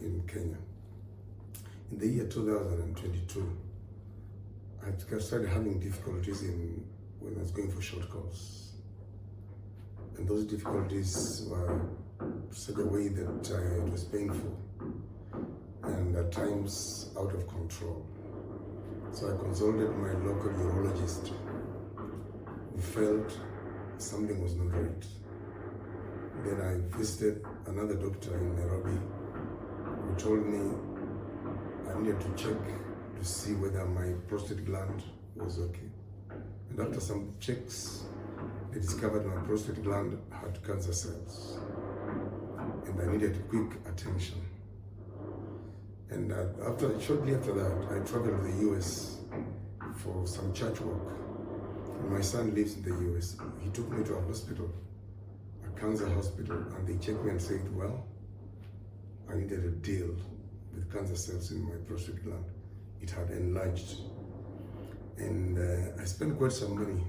in Kenya. In the year 2022, I started having difficulties when I was going for short course. And those difficulties were such a way that it was painful and at times out of control. So I consulted my local urologist, who felt something was not right. Then I visited another doctor in Nairobi, who told me I needed to check to see whether my prostate gland was okay. And after some checks, they discovered my prostate gland had cancer cells, and I needed quick attention. And shortly after that, I traveled to the US for some church work. And my son lives in the US. He took me to a hospital, a cancer hospital, and they checked me and said, well, I needed to deal with cancer cells in my prostate gland. It had enlarged. And I spent quite some money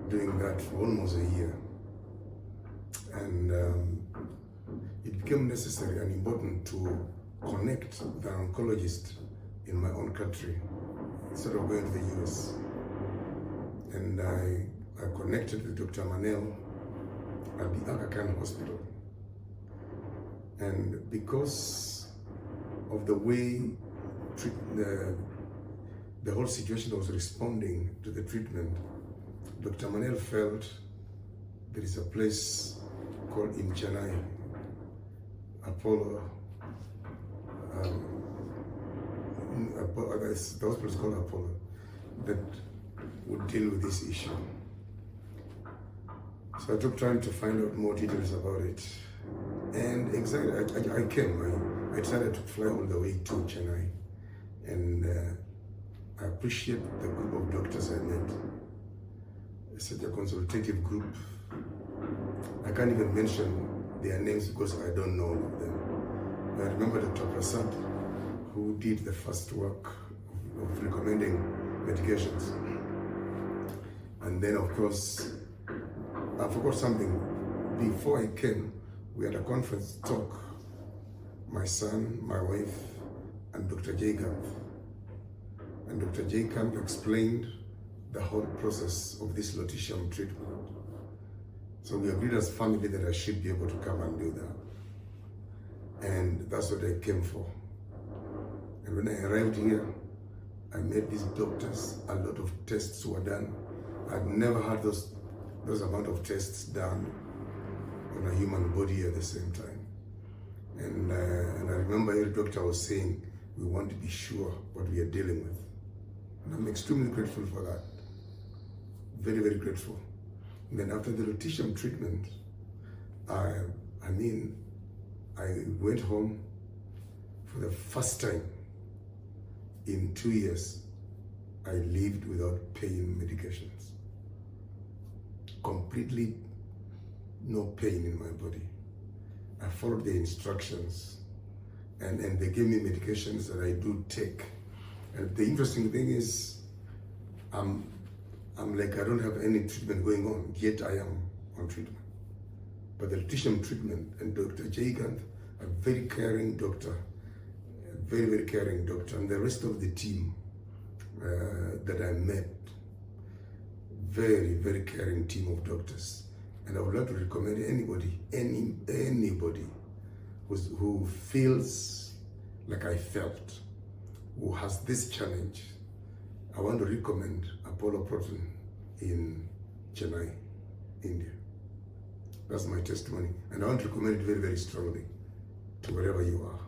doing that for almost a year. And it became necessary and important to connect with an oncologist in my own country instead of going to the US. And I connected with Dr. Manel at the Aga Khan Hospital. And because of the way the whole situation was responding to the treatment, Dr. Manel felt there is a place called in Chennai, Apollo, the hospital is called Apollo, that would deal with this issue. So I took time to find out more details about it. And exactly, I came. I decided to fly all the way to Chennai. And I appreciate the group of doctors I met. It's such a consultative group. I can't even mention their names because I don't know all of them. I remember Dr. Prasad, who did the first work of recommending medications. And then, of course, I forgot something. Before I came, we had a conference talk. My son, my wife, and Dr. Jacob. And Dr. Jacob explained the whole process of this lutetium treatment. So we agreed as family that I should be able to come and do that. And that's what I came for. And when I arrived here, I met these doctors. A lot of tests were done. I'd never had those amount of tests done on a human body at the same time. And I remember every doctor was saying, we want to be sure what we are dealing with. And I'm extremely grateful for that. Very, very grateful. And then after the lutetium treatment, I went home for the first time in 2 years. I lived without pain medications. Completely no pain in my body. I followed the instructions, and they gave me medications that I do take. And the interesting thing is, I'm like, I don't have any treatment going on, yet I am on treatment. But the lutetium treatment, and Dr. Jaigant, a very caring doctor, a very, very caring doctor, and the rest of the team that I met, very, very caring team of doctors. And I would like to recommend anybody who feels like I felt, who has this challenge. I want to recommend Apollo Proton in Chennai, India. That's my testimony. And I want to recommend it very, very strongly to wherever you are.